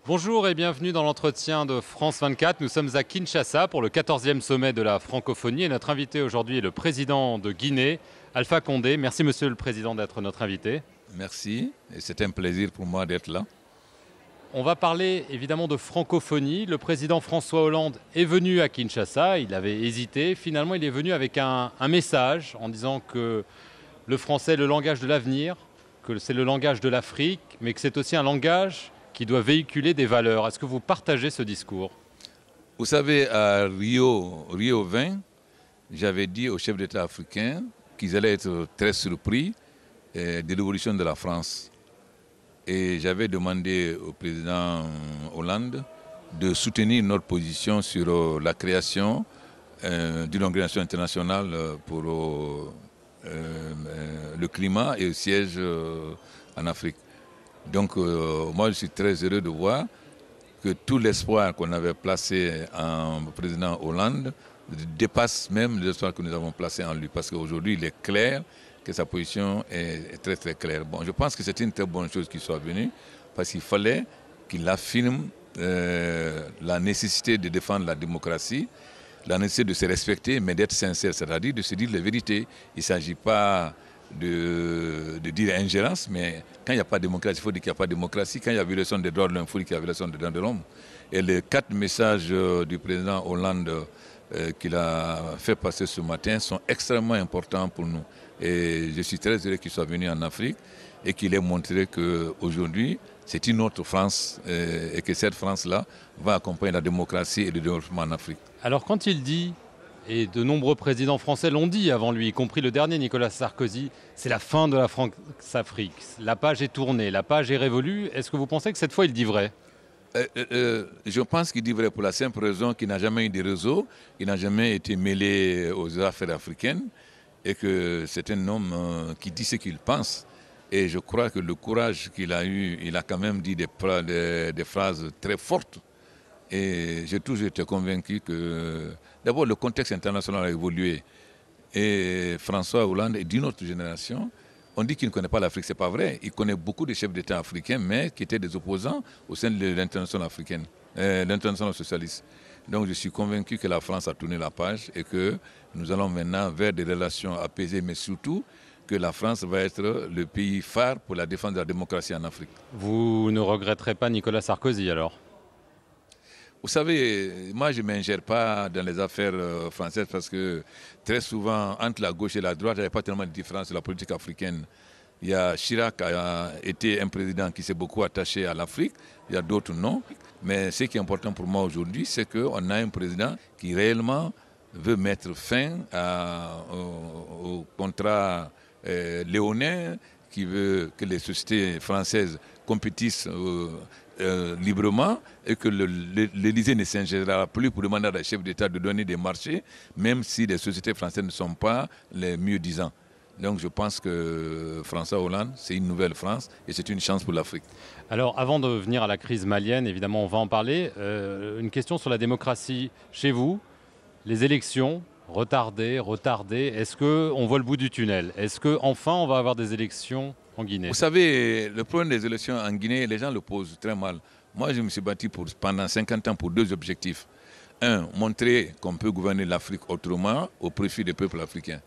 Bonjour et bienvenue dans l'entretien de France 24. Nous sommes à Kinshasa pour le 14e sommet de la francophonie et notre invité aujourd'hui est le président de Guinée, Alpha Condé. Merci Monsieur le Président d'être notre invité. Merci et c'est un plaisir pour moi d'être là. On va parler évidemment de francophonie. Le président François Hollande est venu à Kinshasa, il avait hésité. Finalement, il est venu avec un message en disant que le français est le langage de l'avenir, que c'est le langage de l'Afrique, mais que c'est aussi un langage qui doit véhiculer des valeurs. Est-ce que vous partagez ce discours? Vous savez, à Rio 20, j'avais dit aux chefs d'État africains qu'ils allaient être très surpris de l'évolution de la France. Et j'avais demandé au président Hollande de soutenir notre position sur la création d'une organisation internationale pour le climat et le siège en Afrique. Donc moi je suis très heureux de voir que tout l'espoir qu'on avait placé en président Hollande dépasse même l'espoir que nous avons placé en lui. Parce qu'aujourd'hui il est clair que sa position est très très claire. Bon, je pense que c'est une très bonne chose qu'il soit venu parce qu'il fallait qu'il affirme la nécessité de défendre la démocratie, la nécessité de se respecter mais d'être sincère, c'est-à-dire de se dire la vérité. Il ne s'agit pas de dire ingérence, mais quand il n'y a pas de démocratie, il faut dire qu'il n'y a pas de démocratie. Quand il y a violation des droits de l'homme, il faut dire qu'il y a violation des droits de l'homme. Et les 4 messages du président Hollande qu'il a fait passer ce matin sont extrêmement importants pour nous. Et je suis très heureux qu'il soit venu en Afrique et qu'il ait montré qu'aujourd'hui, c'est une autre France et que cette France-là va accompagner la démocratie et le développement en Afrique. Alors quand il dit, et de nombreux présidents français l'ont dit avant lui, y compris le dernier Nicolas Sarkozy, c'est la fin de la France-Afrique. La page est tournée, la page est révolue. Est-ce que vous pensez que cette fois il dit vrai? Je pense qu'il dit vrai pour la simple raison qu'il n'a jamais eu de réseau, il n'a jamais été mêlé aux affaires africaines et que c'est un homme qui dit ce qu'il pense. Et je crois que le courage qu'il a eu, il a quand même dit des phrases très fortes. Et j'ai toujours été convaincu que d'abord le contexte international a évolué. Et François Hollande est d'une autre génération. On dit qu'il ne connaît pas l'Afrique, ce n'est pas vrai. Il connaît beaucoup de chefs d'État africains, mais qui étaient des opposants au sein de l'internationale africaine, l'internationale socialiste. Donc je suis convaincu que la France a tourné la page et que nous allons maintenant vers des relations apaisées, mais surtout que la France va être le pays phare pour la défense de la démocratie en Afrique. Vous ne regretterez pas Nicolas Sarkozy alors? Vous savez, moi je ne m'ingère pas dans les affaires françaises parce que très souvent, entre la gauche et la droite, il n'y avait pas tellement de différence sur la politique africaine. Il y a Chirac a été un président qui s'est beaucoup attaché à l'Afrique, il y a d'autres non. Mais ce qui est important pour moi aujourd'hui, c'est qu'on a un président qui réellement veut mettre fin au contrat léonin, qui veut que les sociétés françaises compétissent librement et que l'Élysée ne s'ingérera plus pour demander à la chef d'État de donner des marchés, même si les sociétés françaises ne sont pas les mieux disants. Donc je pense que François Hollande, c'est une nouvelle France et c'est une chance pour l'Afrique. Alors avant de venir à la crise malienne, évidemment on va en parler, une question sur la démocratie chez vous, les élections retardées, est-ce qu'on voit le bout du tunnel? Est-ce qu'enfin on va avoir des élections en Guinée? Vous savez, le problème des élections en Guinée, les gens le posent très mal. Moi je me suis battu pendant 50 ans pour 2 objectifs. Un, montrer qu'on peut gouverner l'Afrique autrement au profit des peuples africains.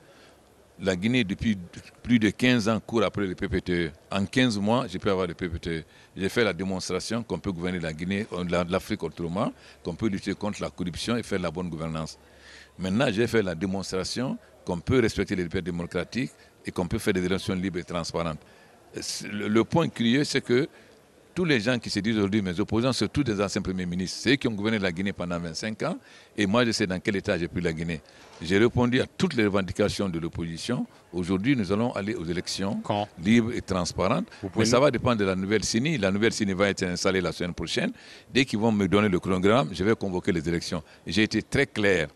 La Guinée, depuis plus de 15 ans, court après le PPTE. En 15 mois, j'ai pu avoir le PPTE. J'ai fait la démonstration qu'on peut gouverner la Guinée, l'Afrique autrement, qu'on peut lutter contre la corruption et faire la bonne gouvernance. Maintenant, j'ai fait la démonstration qu'on peut respecter les libertés démocratiques et qu'on peut faire des élections libres et transparentes. Le point curieux, c'est que tous les gens qui se disent aujourd'hui mes opposants, sont tous des anciens premiers ministres. C'est eux qui ont gouverné la Guinée pendant 25 ans. Et moi, je sais dans quel état j'ai pris la Guinée. J'ai répondu à toutes les revendications de l'opposition. Aujourd'hui, nous allons aller aux élections libres et transparentes. Mais ça va dépendre de la nouvelle CENI. La nouvelle CENI va être installée la semaine prochaine. Dès qu'ils vont me donner le chronogramme, je vais convoquer les élections. J'ai été très clair.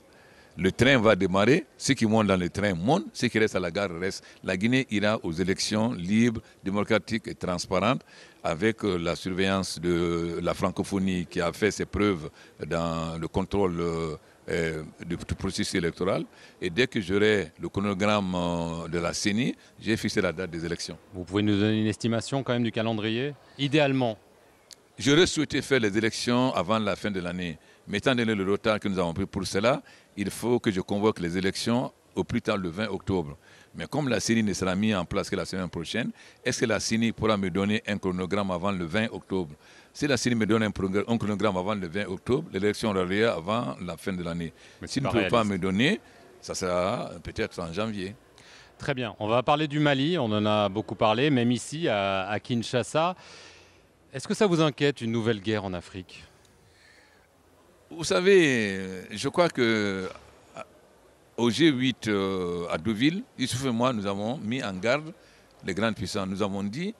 Le train va démarrer, ceux qui montent dans le train montent, ceux qui restent à la gare restent. La Guinée ira aux élections libres, démocratiques et transparentes avec la surveillance de la francophonie qui a fait ses preuves dans le contrôle du processus électoral. Et dès que j'aurai le chronogramme de la CENI, j'ai fixé la date des élections. Vous pouvez nous donner une estimation quand même du calendrier? Idéalement. J'aurais souhaité faire les élections avant la fin de l'année. Mais étant donné le retard que nous avons pris pour cela, il faut que je convoque les élections au plus tard le 20 octobre. Mais comme la CENI ne sera mise en place que la semaine prochaine, est-ce que la CENI pourra me donner un chronogramme avant le 20 octobre? Si la CENI me donne un chronogramme avant le 20 octobre, l'élection aura lieu avant la fin de l'année. S'ils ne peuvent pas me donner, ça sera peut-être en janvier. Très bien. On va parler du Mali. On en a beaucoup parlé, même ici à Kinshasa. Est-ce que ça vous inquiète, une nouvelle guerre en Afrique? Vous savez, je crois que au G8 à Deauville, Youssouf et moi, nous avons mis en garde les grandes puissances. Nous avons dit,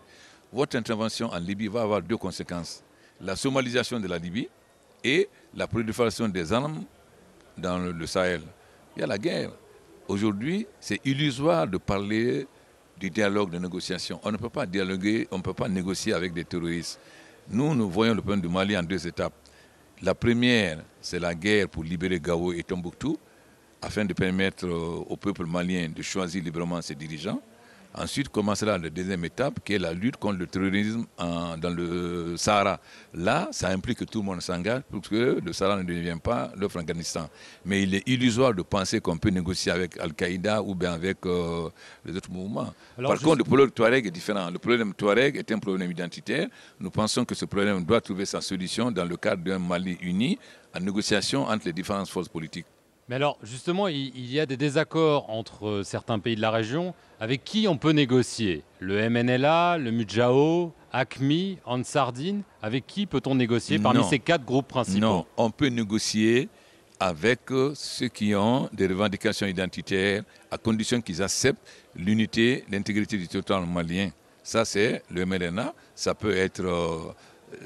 votre intervention en Libye va avoir deux conséquences. La somalisation de la Libye et la prolifération des armes dans le Sahel. Il y a la guerre. Aujourd'hui, c'est illusoire de parler du dialogue, de négociation. On ne peut pas dialoguer, on ne peut pas négocier avec des terroristes. Nous voyons le problème du Mali en deux étapes. La première, c'est la guerre pour libérer Gao et Tombouctou, afin de permettre au peuple malien de choisir librement ses dirigeants. Ensuite commencera la deuxième étape, qui est la lutte contre le terrorisme dans le Sahara. Là, ça implique que tout le monde s'engage pour que le Sahara ne devienne pas l'autre Afghanistan. Mais il est illusoire de penser qu'on peut négocier avec Al-Qaïda ou bien avec les autres mouvements. Par contre, le problème Touareg est différent. Le problème Touareg est un problème identitaire. Nous pensons que ce problème doit trouver sa solution dans le cadre d'un Mali uni, en négociation entre les différentes forces politiques. Mais alors, justement, il y a des désaccords entre certains pays de la région. Avec qui on peut négocier? Le MNLA, le Mujao, AQMI, Ansardine. Avec qui peut-on négocier parmi ces quatre groupes principaux? Non, on peut négocier avec ceux qui ont des revendications identitaires, à condition qu'ils acceptent l'unité, l'intégrité du territoire malien. Ça, c'est le MNLA. Ça peut être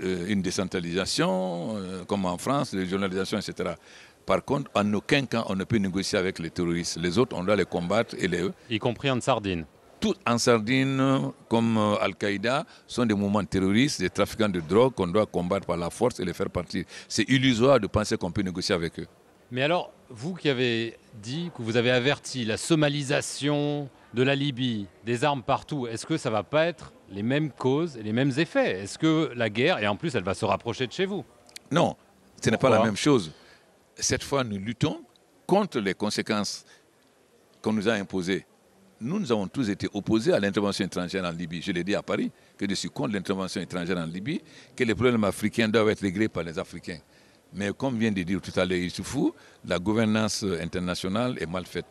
une décentralisation, comme en France, régionalisation, etc. Par contre, en aucun cas, on ne peut négocier avec les terroristes. Les autres, on doit les combattre. Y compris en Sardine. Tout en Sardine, comme Al-Qaïda, sont des mouvements terroristes, des trafiquants de drogue qu'on doit combattre par la force et les faire partir. C'est illusoire de penser qu'on peut négocier avec eux. Mais alors, vous qui avez dit, que vous avez averti la somalisation de la Libye, des armes partout, est-ce que ça ne va pas être les mêmes causes et les mêmes effets? Est-ce que la guerre, et en plus elle va se rapprocher de chez vous? Non, ce n'est pas la même chose. Cette fois, nous luttons contre les conséquences qu'on nous a imposées. Nous avons tous été opposés à l'intervention étrangère en Libye. Je l'ai dit à Paris, que je suis contre l'intervention étrangère en Libye, que les problèmes africains doivent être réglés par les Africains. Mais comme vient de dire tout à l'heure Issoufou, la gouvernance internationale est mal faite.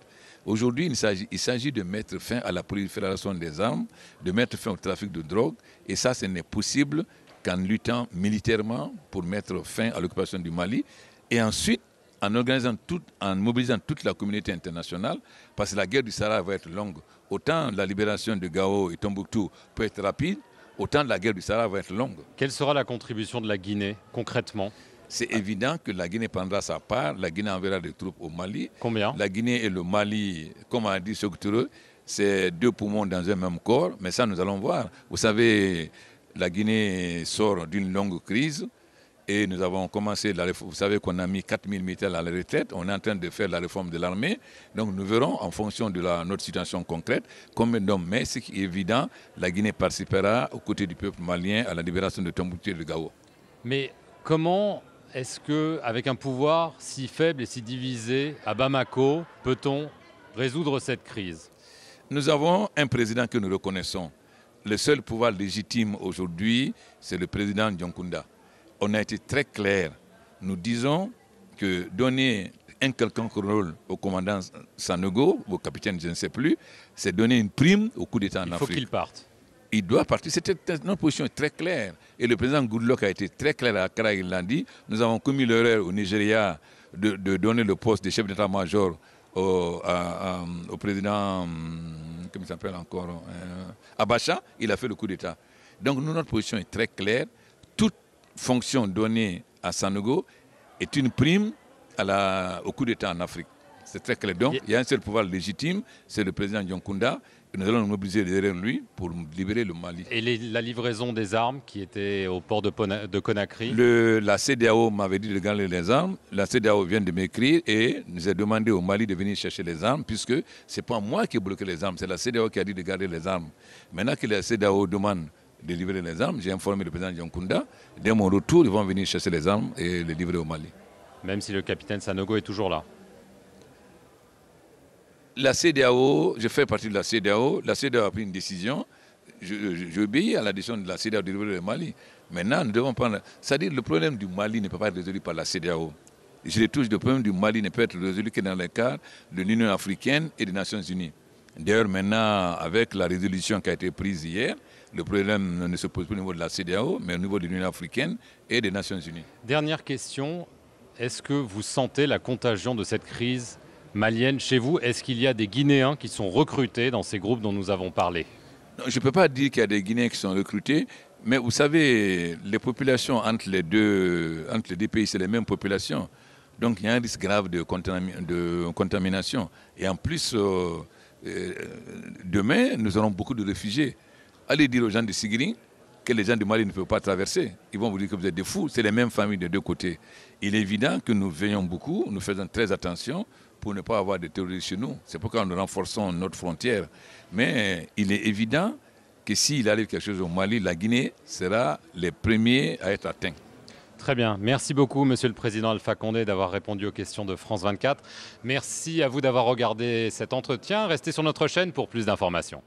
Aujourd'hui, il s'agit de mettre fin à la prolifération des armes, de mettre fin au trafic de drogue, et ça, ce n'est possible qu'en luttant militairement pour mettre fin à l'occupation du Mali, et ensuite, en mobilisant toute la communauté internationale, parce que la guerre du Sahara va être longue. Autant la libération de Gao et Tombouctou peut être rapide, autant la guerre du Sahara va être longue. Quelle sera la contribution de la Guinée, concrètement? C'est évident que la Guinée prendra sa part, la Guinée enverra des troupes au Mali. Combien? La Guinée et le Mali, comme a dit Sogotourou, c'est deux poumons dans un même corps, mais ça nous allons voir. Vous savez, la Guinée sort d'une longue crise. Et nous avons commencé la réforme. Vous savez qu'on a mis 4000 militaires à la retraite. On est en train de faire la réforme de l'armée. Donc nous verrons, en fonction de notre situation concrète, combien d'hommes. Mais ce qui est évident, la Guinée participera aux côtés du peuple malien à la libération de Tombouctou et de Gao. Mais comment est-ce qu'avec un pouvoir si faible et si divisé à Bamako, peut-on résoudre cette crise? Nous avons un président que nous reconnaissons. Le seul pouvoir légitime aujourd'hui, c'est le président Dionkunda. On a été très clair. Nous disons que donner un quelconque rôle au commandant Sanogo, au capitaine je ne sais plus, c'est donner une prime au coup d'État en Afrique. Il faut qu'il parte. Il doit partir. Notre position est très claire. Et le président Goodluck a été très clair à Accra, il l'a dit. Nous avons commis l'erreur au Nigeria de donner le poste de chef d'état-major au président, comment il s'appelle encore, Abacha. Il a fait le coup d'État. Donc notre position est très claire. Toute fonction donnée à Sanogo est une prime au coup d'État en Afrique. C'est très clair. Donc, il y a un seul pouvoir légitime, c'est le président Nkounda. Et nous allons nous mobiliser derrière lui pour libérer le Mali. Et la livraison des armes qui était au port de Conakry? La CEDEAO m'avait dit de garder les armes. La CEDEAO vient de m'écrire et nous a demandé au Mali de venir chercher les armes, puisque ce n'est pas moi qui ai bloqué les armes, c'est la CEDEAO qui a dit de garder les armes. Maintenant que la CEDEAO demande de livrer les armes, j'ai informé le président Nkounda. Dès mon retour, ils vont venir chercher les armes et les livrer au Mali. Même si le capitaine Sanogo est toujours là? La CEDEAO, je fais partie de la CEDEAO. La CEDEAO a pris une décision. J'obéis à la décision de la CEDEAO de livrer le Mali. Maintenant, nous devons prendre... C'est-à-dire que le problème du Mali ne peut pas être résolu par la CEDEAO. Je les touche, le problème du Mali ne peut être résolu que dans le cadre de l'Union africaine et des Nations unies. D'ailleurs, maintenant, avec la résolution qui a été prise hier, le problème ne se pose plus au niveau de la CEDEAO, mais au niveau de l'Union africaine et des Nations unies. Dernière question, est-ce que vous sentez la contagion de cette crise malienne chez vous? Est-ce qu'il y a des Guinéens qui sont recrutés dans ces groupes dont nous avons parlé? Non, je ne peux pas dire qu'il y a des Guinéens qui sont recrutés, mais vous savez, les populations entre les deux pays, c'est les mêmes populations. Donc il y a un risque grave de contamination. Et en plus, demain, nous aurons beaucoup de réfugiés. Allez dire aux gens de Sigiri que les gens du Mali ne peuvent pas traverser. Ils vont vous dire que vous êtes des fous. C'est les mêmes familles de deux côtés. Il est évident que nous veillons beaucoup, nous faisons très attention pour ne pas avoir de terroristes chez nous. C'est pourquoi nous renforçons notre frontière. Mais il est évident que s'il arrive quelque chose au Mali, la Guinée sera les premiers à être atteints. Très bien. Merci beaucoup, Monsieur le Président Alpha Condé, d'avoir répondu aux questions de France 24. Merci à vous d'avoir regardé cet entretien. Restez sur notre chaîne pour plus d'informations.